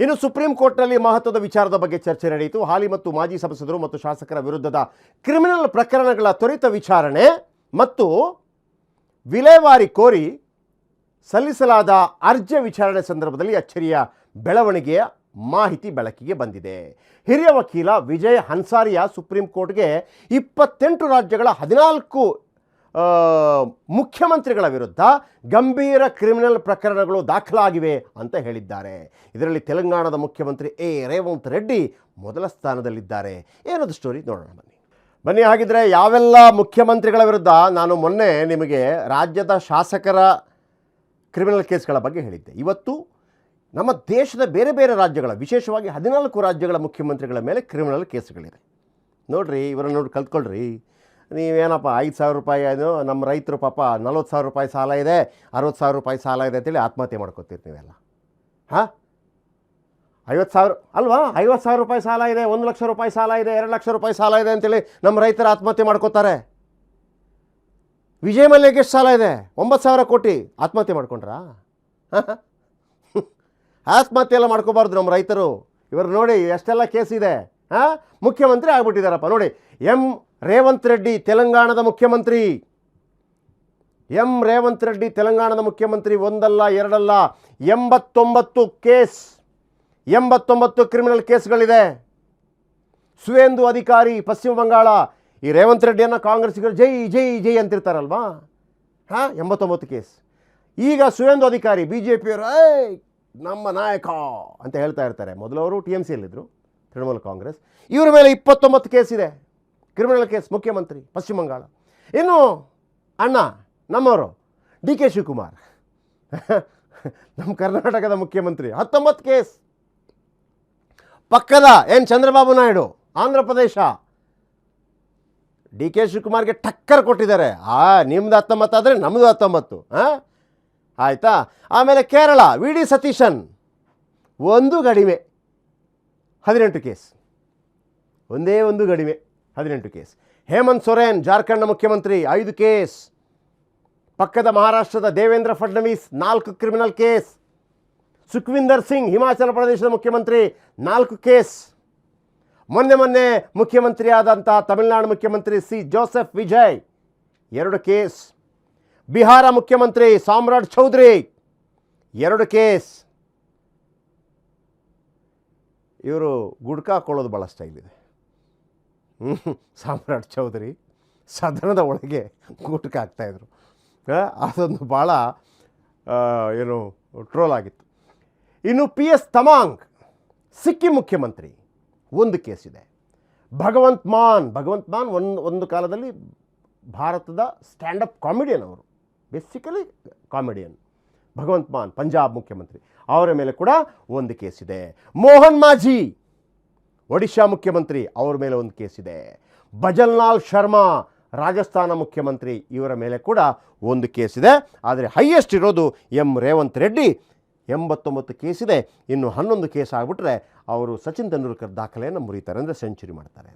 ಇನ್ನು ಸುಪ್ರೀಂ ಕೋರ್ಟ್ನಲ್ಲಿ ಮಹತ್ವದ ವಿಚಾರದ ಬಗ್ಗೆ ಚರ್ಚೆ ನಡೆಯಿತು. ಹಾಲಿ ಮತ್ತು ಮಾಜಿ ಸಂಸದರು ಮತ್ತು ಶಾಸಕರ ವಿರುದ್ಧದ ಕ್ರಿಮಿನಲ್ ಪ್ರಕರಣಗಳ ತ್ವರಿತ ವಿಚಾರಣೆ ಮತ್ತು ವಿಲೇವಾರಿ ಕೋರಿ ಸಲ್ಲಿಸಲಾದ ಅರ್ಜಿ ವಿಚಾರಣೆ ಸಂದರ್ಭದಲ್ಲಿ ಅಚ್ಚರಿಯ ಬೆಳವಣಿಗೆಯ ಮಾಹಿತಿ ಬೆಳಕಿಗೆ ಬಂದಿದೆ. ಹಿರಿಯ ವಕೀಲ ವಿಜಯ್ ಹನ್ಸಾರಿಯಾ ಸುಪ್ರೀಂ ಕೋರ್ಟ್ಗೆ 28 ರಾಜ್ಯಗಳ 14 ಮುಖ್ಯಮಂತ್ರಿಗಳ ವಿರುದ್ಧ ಗಂಭೀರ ಕ್ರಿಮಿನಲ್ ಪ್ರಕರಣಗಳು ದಾಖಲಾಗಿವೆ ಅಂತ ಹೇಳಿದ್ದಾರೆ. ಇದರಲ್ಲಿ ತೆಲಂಗಾಣದ ಮುಖ್ಯಮಂತ್ರಿ ರೇವಂತ್ ರೆಡ್ಡಿ ಮೊದಲ ಸ್ಥಾನದಲ್ಲಿದ್ದಾರೆ. ಏನದು ಸ್ಟೋರಿ ನೋಡೋಣ ಬನ್ನಿ. ಹಾಗಿದ್ರೆ ಯಾವೆಲ್ಲ ಮುಖ್ಯಮಂತ್ರಿಗಳ ವಿರುದ್ಧ ನಾನು ಮೊನ್ನೆ ನಿಮಗೆ ರಾಜ್ಯದ ಶಾಸಕರ ಕ್ರಿಮಿನಲ್ ಕೇಸ್ಗಳ ಬಗ್ಗೆ ಹೇಳಿದ್ದೆ. ಇವತ್ತು ನಮ್ಮ ದೇಶದ ಬೇರೆ ಬೇರೆ ರಾಜ್ಯಗಳ ವಿಶೇಷವಾಗಿ 14 ರಾಜ್ಯಗಳ ಮುಖ್ಯಮಂತ್ರಿಗಳ ಮೇಲೆ ಕ್ರಿಮಿನಲ್ ಕೇಸ್ಗಳಿದೆ. ನೋಡಿರಿ, ಇವರನ್ನು ನೋಡಿ ಕಲ್ತ್ಕೊಳ್ರಿ. ನೀವೇನಪ್ಪ 5,000 ರೂಪಾಯಿ ಅದು ನಮ್ಮ ರೈತರು ಪಾಪ 40,000 ರೂಪಾಯಿ ಸಾಲ ಇದೆ, 60,000 ರೂಪಾಯಿ ಸಾಲ ಇದೆ ಅಂತೇಳಿ ಆತ್ಮಹತ್ಯೆ ಮಾಡ್ಕೊತೀರಿ ನೀವೆಲ್ಲ. 50,000 ಅಲ್ವಾ? 50,000 ರೂಪಾಯಿ ಸಾಲ ಇದೆ, 1 ಲಕ್ಷ ರೂಪಾಯಿ ಸಾಲ ಇದೆ, 2 ಲಕ್ಷ ರೂಪಾಯಿ ಸಾಲ ಇದೆ ಅಂತೇಳಿ ನಮ್ಮ ರೈತರು ಆತ್ಮಹತ್ಯೆ ಮಾಡ್ಕೋತಾರೆ. ವಿಜಯ್ ಮಲ್ಯಗೆ ಎಷ್ಟು ಸಾಲ ಇದೆ? 9,000 ಕೋಟಿ. ಆತ್ಮಹತ್ಯೆ ಮಾಡ್ಕೊಂಡ್ರಾ? ಆತ್ಮಹತ್ಯೆ ಎಲ್ಲ ಮಾಡ್ಕೋಬಾರ್ದು ನಮ್ಮ ರೈತರು. ಇವರು ನೋಡಿ ಎಷ್ಟೆಲ್ಲ ಕೇಸ್ ಇದೆ. ಮುಖ್ಯಮಂತ್ರಿ ಆಗ್ಬಿಟ್ಟಿದ್ದಾರಪ್ಪ ನೋಡಿ. ರೇವಂತ್ ರೆಡ್ಡಿ ತೆಲಂಗಾಣದ ಮುಖ್ಯಮಂತ್ರಿ. ರೇವಂತ್ ರೆಡ್ಡಿ ತೆಲಂಗಾಣದ ಮುಖ್ಯಮಂತ್ರಿ. ಒಂದಲ್ಲ ಎರಡಲ್ಲ 89 ಕೇಸ್, 89 ಕ್ರಿಮಿನಲ್ ಕೇಸ್ಗಳಿದೆ. ಸುವೇಂದು ಅಧಿಕಾರಿ ಪಶ್ಚಿಮ ಬಂಗಾಳ. ಈ ರೇವಂತ್ ರೆಡ್ಡಿಯನ್ನು ಕಾಂಗ್ರೆಸ್ಸಿಗರು ಜೈ ಜೈ ಜೈ ಅಂತಿರ್ತಾರಲ್ವಾ. 89 ಕೇಸ್. ಈಗ ಸುವೇಂದು ಅಧಿಕಾರಿ BJPಯವರು ನಮ್ಮ ನಾಯಕ ಅಂತ ಹೇಳ್ತಾ ಇರ್ತಾರೆ. ಮೊದಲವರು TMCಯಲ್ಲಿದ್ದರು, ತೃಣಮೂಲ ಕಾಂಗ್ರೆಸ್. ಇವರ ಮೇಲೆ 29 ಕೇಸ್ ಇದೆ, ಕ್ರಿಮಿನಲ್ ಕೇಸ್. ಮುಖ್ಯಮಂತ್ರಿ ಪಶ್ಚಿಮ ಬಂಗಾಳ. ಇನ್ನು ಅಣ್ಣ ನಮ್ಮವರು DK ಶಿವಕುಮಾರ್ ನಮ್ಮ ಕರ್ನಾಟಕದ ಮುಖ್ಯಮಂತ್ರಿ, 19 ಕೇಸ್. ಪಕ್ಕದ ಚಂದ್ರಬಾಬು ನಾಯ್ಡು ಆಂಧ್ರ ಪ್ರದೇಶ. DK ಶಿವಕುಮಾರ್ಗೆ ಟಕ್ಕರ್ ಕೊಟ್ಟಿದ್ದಾರೆ. ನಿಮ್ಮದು 19 ಆದರೆ ನಮ್ಮದು 19. ಆಯಿತಾ? ಆಮೇಲೆ ಕೇರಳ VD ಸತೀಶನ್ ಒಂದು ಕಡಿಮೆ 18 ಕೇಸ್. ಒಂದೇ ಒಂದು ಕಡಿಮೆ 18 ಕೇಸ್. ಹೇಮಂತ್ ಸೊರೇನ್ ಜಾರ್ಖಂಡ್ನ ಮುಖ್ಯಮಂತ್ರಿ 5 ಕೇಸ್. ಪಕ್ಕದ ಮಹಾರಾಷ್ಟ್ರದ ದೇವೇಂದ್ರ ಫಡ್ನವೀಸ್ 4 ಕ್ರಿಮಿನಲ್ ಕೇಸ್. ಸುಖ್ವಿಂದರ್ ಸಿಂಗ್ ಹಿಮಾಚಲ ಪ್ರದೇಶದ ಮುಖ್ಯಮಂತ್ರಿ 4 ಕೇಸ್. ಮೊನ್ನೆ ಮುಖ್ಯಮಂತ್ರಿಯಾದಂಥ ತಮಿಳುನಾಡು ಮುಖ್ಯಮಂತ್ರಿ ಜೋಸೆಫ್ ವಿಜಯ್ 2 ಕೇಸ್. ಬಿಹಾರ ಮುಖ್ಯಮಂತ್ರಿ ಸಾಮ್ರಾಟ್ ಚೌಧರಿ 2 ಕೇಸ್. ಇವರು ಗುಡ್ಕಾ ಹಾಕೊಳ್ಳೋದು ಭಾಳ ಸ್ಟೈಲ್ ಇದೆ. ಸಾಮ್ರಾಟ್ ಚೌಧರಿ ಸದನದ ಒಳಗೆ ಗುಟ್ಕ ಹಾಕ್ತಾಯಿದ್ರು. ಅದೊಂದು ಭಾಳ ಟ್ರೋಲ್ ಆಗಿತ್ತು. ಇನ್ನು PS ತಮಾಂಗ್ ಸಿಕ್ಕಿಂ ಮುಖ್ಯಮಂತ್ರಿ 1 ಕೇಸ್ ಇದೆ. ಭಗವಂತ್ ಮಾನ್ ಒಂದು ಕಾಲದಲ್ಲಿ ಭಾರತದ ಸ್ಟ್ಯಾಂಡಪ್ ಕಾಮಿಡಿಯನ್. ಅವರು ಬೇಸಿಕಲಿ ಕಾಮಿಡಿಯನ್. ಭಗವಂತ್ ಮಾನ್ ಪಂಜಾಬ್ ಮುಖ್ಯಮಂತ್ರಿ, ಅವರ ಮೇಲೆ ಕೂಡ 1 ಕೇಸ್ ಇದೆ. ಮೋಹನ್ ಮಾಝಿ ಒಡಿಶಾ ಮುಖ್ಯಮಂತ್ರಿ, ಅವರ ಮೇಲೆ 1 ಕೇಸ್ ಇದೆ. ಭಜನ್ಲಾಲ್ ಶರ್ಮಾ ರಾಜಸ್ಥಾನ ಮುಖ್ಯಮಂತ್ರಿ, ಇವರ ಮೇಲೆ ಕೂಡ 1 ಕೇಸ್ ಇದೆ. ಆದರೆ ಹೈಯೆಸ್ಟ್ ಇರೋದು ರೇವಂತ್ ರೆಡ್ಡಿ, 89 ಕೇಸ್ ಇದೆ. ಇನ್ನು 11 ಕೇಸ್ ಆಗಿಬಿಟ್ರೆ ಅವರು ಸಚಿನ್ ತೆಂಡೂಲ್ಕರ್ ದಾಖಲೆಯನ್ನು ಮುರಿತಾರೆ, ಅಂದರೆ ಸೆಂಚುರಿ ಮಾಡ್ತಾರೆ.